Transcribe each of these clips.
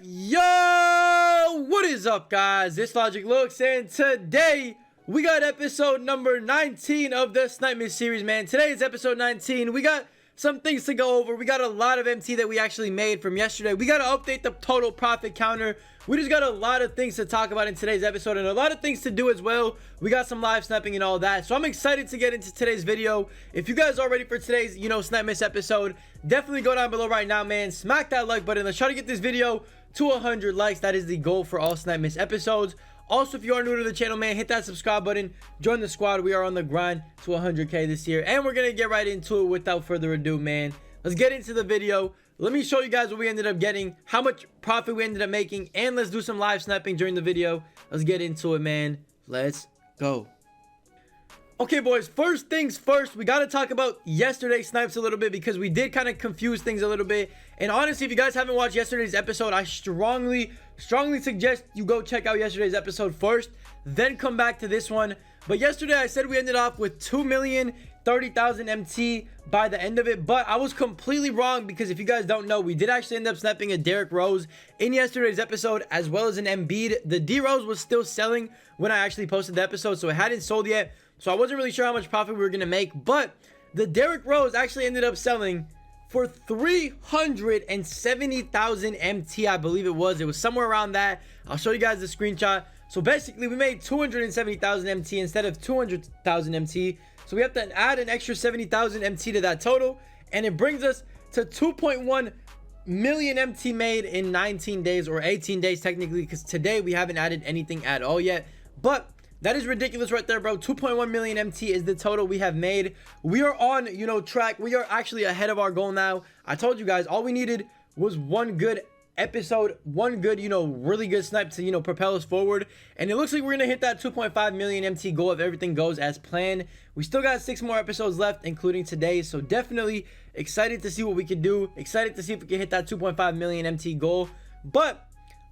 Yo, what is up, guys? This Logic Looks, and today we got episode number 19 of the Snipemas series, man. Today is episode 19. We got some things to go over. We got a lot of MT that we actually made from yesterday. We got to update the total profit counter. We just got a lot of things to talk about in today's episode and a lot of things to do as well. We got some live sniping and all that. So I'm excited to get into today's video. If you guys are ready for today's, Snipemas episode, definitely go down below right now, man. Smack that like button. Let's try to get this video to 100 likes. That is the goal for all Snipemas episodes. Also, if you are new to the channel, man, hit that subscribe button. Join the squad. We are on the grind to 100K this year. And we're going to get right into it without further ado, man. Let's get into the video. Let me show you guys what we ended up getting, how much profit we ended up making, and let's do some live sniping during the video. Let's get into it, man. Let's go. Okay, boys, first things first, we got to talk about yesterday's snipes a little bit because we did kind of confuse things a little bit. And honestly, if you guys haven't watched yesterday's episode, I strongly suggest you go check out yesterday's episode first, then come back to this one. But yesterday, I said we ended off with 2,030,000 MT by the end of it, but I was completely wrong because if you guys don't know, we did actually end up sniping a Derrick Rose in yesterday's episode as well as an Embiid. The D Rose was still selling when I actually posted the episode, so it hadn't sold yet. So I wasn't really sure how much profit we were going to make, but the Derrick Rose actually ended up selling for 370,000 MT, I believe it was. It was somewhere around that. I'll show you guys the screenshot. So basically, we made 270,000 MT instead of 200,000 MT. So we have to add an extra 70,000 MT to that total, and it brings us to 2.1 million MT made in 19 days or 18 days technically, because today we haven't added anything at all yet. But that is ridiculous right there, bro. 2.1 million MT is the total we have made. We are on, track. We are actually ahead of our goal now. I told you guys, all we needed was one good episode, one good, really good snipe to, propel us forward. And it looks like we're going to hit that 2.5 million MT goal if everything goes as planned. We still got 6 more episodes left, including today. So definitely excited to see what we can do. Excited to see if we can hit that 2.5 million MT goal. But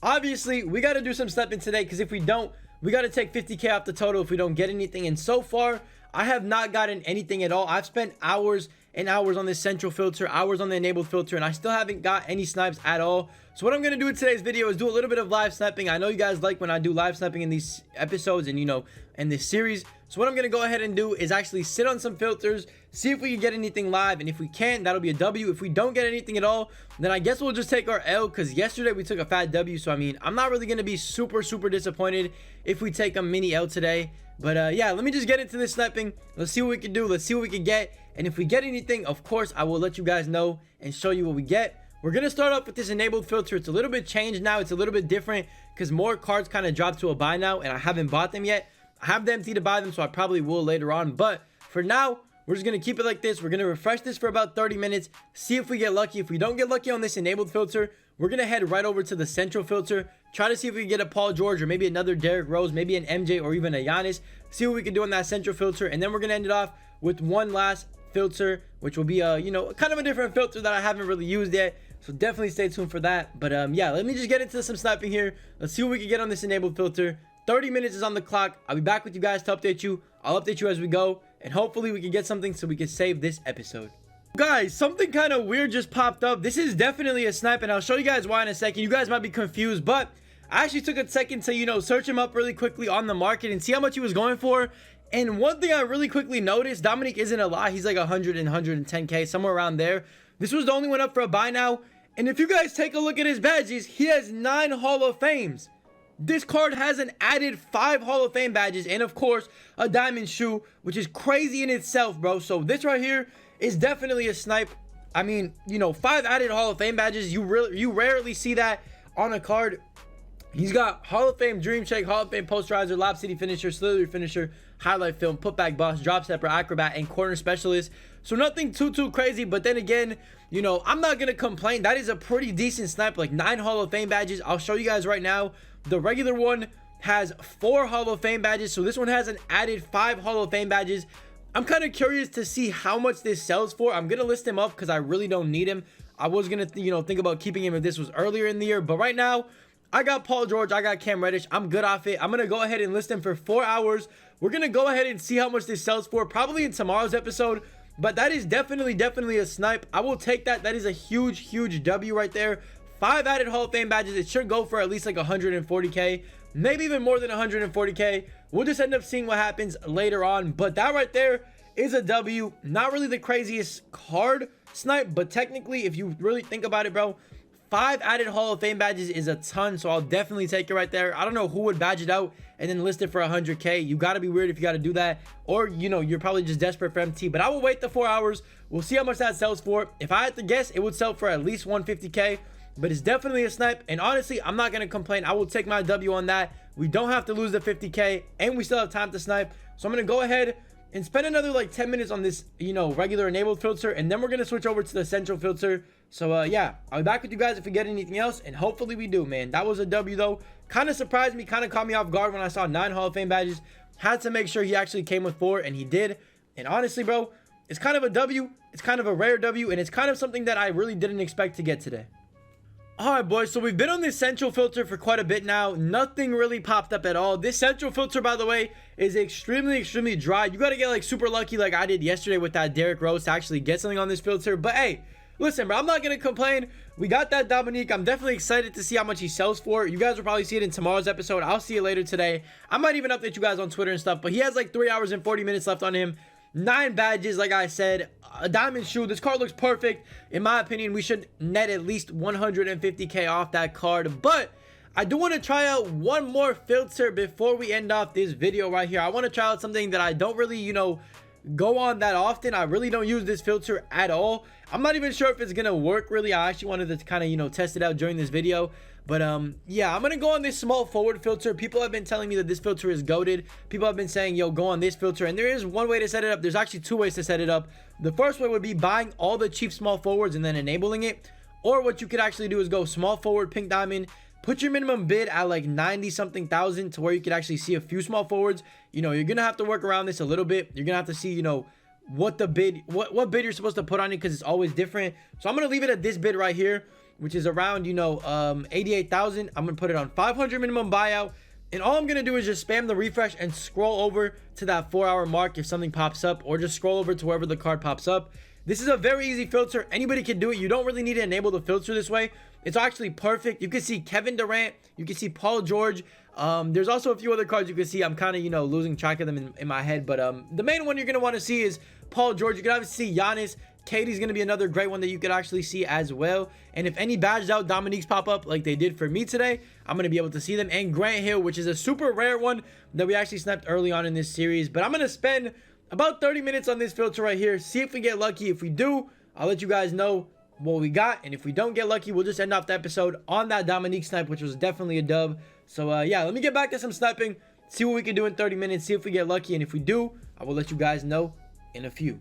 obviously, we got to do some sniping today, because if we don't, we got to take 50K off the total if we don't get anything. And so far, I have not gotten anything at all. I've spent hours and hours on this central filter, hours on the enabled filter, and I still haven't got any snipes at all. So what I'm going to do in today's video is do a little bit of live sniping. I know you guys like when I do live sniping in these episodes and, in this series. So what I'm going to go ahead and do is actually sit on some filters, see if we can get anything live. And if we can, that'll be a W. If we don't get anything at all, then I guess we'll just take our L, because yesterday we took a fat W. So, I mean, I'm not really going to be super disappointed if we take a mini L today. But yeah, let me just get into this sniping. Let's see what we can do. Let's see what we can get. And if we get anything, of course, I will let you guys know and show you what we get. We're going to start off with this enabled filter. It's a little bit changed now. It's a little bit different because more cards kind of dropped to a buy now, and I haven't bought them yet. I have the MT to buy them, so I probably will later on. But for now, we're just going to keep it like this. We're going to refresh this for about 30 minutes, see if we get lucky. If we don't get lucky on this enabled filter, we're going to head right over to the central filter, try to see if we can get a Paul George or maybe another Derrick Rose, maybe an MJ or even a Giannis. See what we can do on that central filter, and then we're going to end it off with one last filter, which will be a, kind of a different filter that I haven't really used yet. So definitely stay tuned for that. But yeah, let me just get into some sniping here. Let's see what we can get on this enabled filter. 30 minutes is on the clock. I'll be back with you guys to update you. I'll update you as we go, and hopefully we can get something so we can save this episode. Guys, something kind of weird just popped up. This is definitely a snipe, and I'll show you guys why in a second. You guys might be confused, but I actually took a second to, search him up really quickly on the market and see how much he was going for. And one thing I really quickly noticed, Dominic isn't a lot. He's like 100 and 110K, somewhere around there. This was the only one up for a buy now. And if you guys take a look at his badges, he has 9 Hall of Fames. This card has an added 5 Hall of Fame badges and, of course, a diamond shoe, which is crazy in itself, bro. So this right here is definitely a snipe. I mean, 5 added Hall of Fame badges. You rarely see that on a card. He's got Hall of Fame Dream Shake, Hall of Fame Posterizer, Lob City Finisher, Slither Finisher, Highlight Film, Putback Boss, Drop Stepper, Acrobat, and Corner Specialist. So nothing too crazy, but then again, I'm not going to complain. That is a pretty decent snipe, like 9 Hall of Fame badges. I'll show you guys right now. The regular one has 4 Hall of Fame badges, so this one has an added 5 Hall of Fame badges. I'm kind of curious to see how much this sells for. I'm going to list him up because I really don't need him. I was going to, think about keeping him if this was earlier in the year, but right now, I got Paul George, I got Cam Reddish. I'm good off it. I'm going to go ahead and list him for 4 hours. We're going to go ahead and see how much this sells for, probably in tomorrow's episode. But that is definitely a snipe. I will take that. That is a huge W right there. 5 added Hall of Fame badges, it should go for at least like 140k, maybe even more than 140k. We'll just end up seeing what happens later on. But that right there is a W. Not really the craziest card snipe, but technically, if you really think about it, bro, 5 added Hall of Fame badges is a ton, so I'll definitely take it right there. I don't know who would badge it out and then list it for 100k. You got to be weird if you got to do that, or you know, you're probably just desperate for MT. But I will wait the 4 hours. We'll see how much that sells for. If I had to guess, it would sell for at least 150k, but it's definitely a snipe, and honestly, I'm not going to complain. I will take my W on that. We don't have to lose the 50k, and we still have time to snipe, so I'm going to go ahead and spend another like 10 minutes on this, you know, regular enabled filter, and then we're going to switch over to the central filter. So yeah, I'll be back with you guys if we get anything else, and hopefully we do, man. That was a W though. Kind of surprised me, kind of caught me off guard when I saw 9 Hall of Fame badges. Had to make sure he actually came with 4, and he did. And honestly, bro, it's kind of a W. It's kind of a rare W, and it's kind of something that I really didn't expect to get today. Alright, boys, so we've been on this central filter for quite a bit now. Nothing really popped up at all. This central filter, by the way, is extremely dry. You got to get like super lucky like I did yesterday with that Derrick Rose to actually get something on this filter. But hey, listen, bro, I'm not going to complain. We got that Dominique. I'm definitely excited to see how much he sells for. You guys will probably see it in tomorrow's episode. I'll see it later today. I might even update you guys on Twitter and stuff, but he has like 3 hours and 40 minutes left on him. 9 badges, like I said, a diamond shoe. This card looks perfect. In my opinion, we should net at least 150k off that card. But I do want to try out one more filter before we end off this video right here. I want to try out something that I don't really, you know, go on that often. I really don't use this filter at all. I'm not even sure if it's gonna work really. I actually wanted to kind of, you know, test it out during this video. But yeah, I'm gonna go on this small forward filter. People have been telling me that this filter is goated. People have been saying, yo, go on this filter, and there is one way to set it up. There's actually 2 ways to set it up. The first way would be buying all the cheap small forwards and then enabling it, or what you could actually do is go small forward pink diamond, put your minimum bid at like 90 something thousand to where you could actually see a few small forwards. You know, you're gonna have to work around this a little bit. You're gonna have to see, you know, what the bid, what bid you're supposed to put on it, because it's always different. So I'm gonna leave it at this bid right here, which is around, you know, 88,000. I'm gonna put it on 500 minimum buyout, and all I'm gonna do is just spam the refresh and scroll over to that 4-hour mark if something pops up, or just scroll over to wherever the card pops up. This is a very easy filter. Anybody can do it. You don't really need to enable the filter this way. It's actually perfect. You can see Kevin Durant, you can see Paul George. There's also a few other cards you can see. I'm kind of, you know, losing track of them in my head, but the main one you're gonna want to see is Paul George. You can obviously see Giannis. Katie's gonna be another great one that you could actually see as well. And if any badged out Dominiques pop up like they did for me today, I'm gonna be able to see them. And Grant Hill, which is a super rare one that we actually sniped early on in this series. But I'm gonna spend about 30 minutes on this filter right here, see if we get lucky. If we do, I'll let you guys know what we got, and if we don't get lucky, we'll just end off the episode on that Dominique snipe, which was definitely a dub. So yeah, let me get back to some sniping, see what we can do in 30 minutes, see if we get lucky, and if we do, I will let you guys know in a few.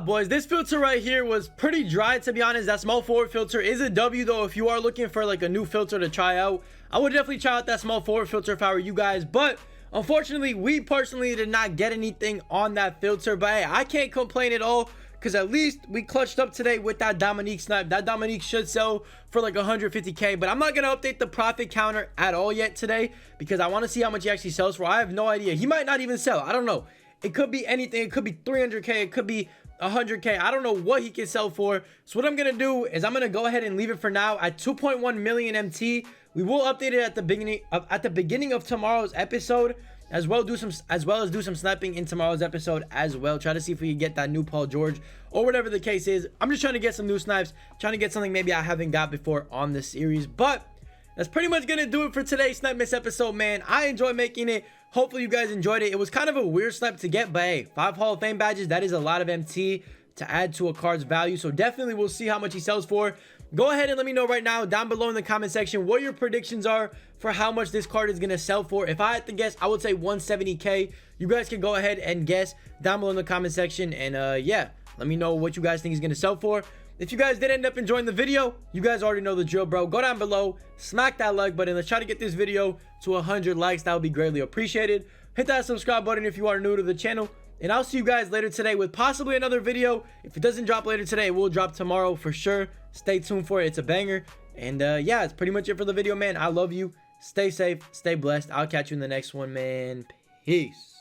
Boys, this filter right here was pretty dry, to be honest. That small forward filter is a W though. If you are looking for like a new filter to try out, I would definitely try out that small forward filter if I were you guys. But unfortunately, we personally did not get anything on that filter. But hey, I can't complain at all, because at least we clutched up today with that Dominique snipe. That Dominique should sell for like 150k, but I'm not gonna update the profit counter at all yet today, because I want to see how much he actually sells for. I have no idea. He might not even sell. I don't know. It could be anything. It could be 300k. It could be 100k. I don't know what he can sell for. So what I'm gonna do is I'm gonna go ahead and leave it for now at 2.1 million MT. We will update it at the beginning of tomorrow's episode, as well as do some sniping in tomorrow's episode as well. Try to see if we can get that new Paul George or whatever the case is. I'm just trying to get some new snipes, trying to get something maybe I haven't got before on this series. But that's pretty much gonna do it for today's Snipemas episode, man. I enjoy making it. Hopefully you guys enjoyed it. It was kind of a weird snipe to get, but hey, 5 Hall of Fame badges, that is a lot of MT to add to a card's value. So definitely we'll see how much he sells for. Go ahead and let me know right now down below in the comment section what your predictions are for how much this card is going to sell for. If I had to guess, I would say 170k. You guys can go ahead and guess down below in the comment section. And yeah, let me know what you guys think he's going to sell for. If you guys did end up enjoying the video, you guys already know the drill, bro. Go down below, smack that like button. Let's try to get this video to 100 likes. That would be greatly appreciated. Hit that subscribe button if you are new to the channel. And I'll see you guys later today with possibly another video. If it doesn't drop later today, it will drop tomorrow for sure. Stay tuned for it. It's a banger. And yeah, it's pretty much it for the video, man. I love you. Stay safe. Stay blessed. I'll catch you in the next one, man. Peace.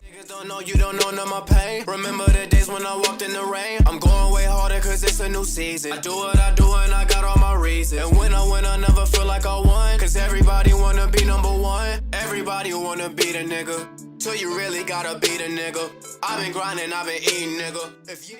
Niggas don't know, you don't know none of my pain. Remember the days when I walked in the rain. I'm going way harder cause it's a new season. I do what I do and I got all my reasons. And when I win, I never feel like I won. Cause everybody wanna be number one. Everybody wanna be the nigga. Till you really gotta be the nigga. I've been grinding, I've been eating, nigga. If you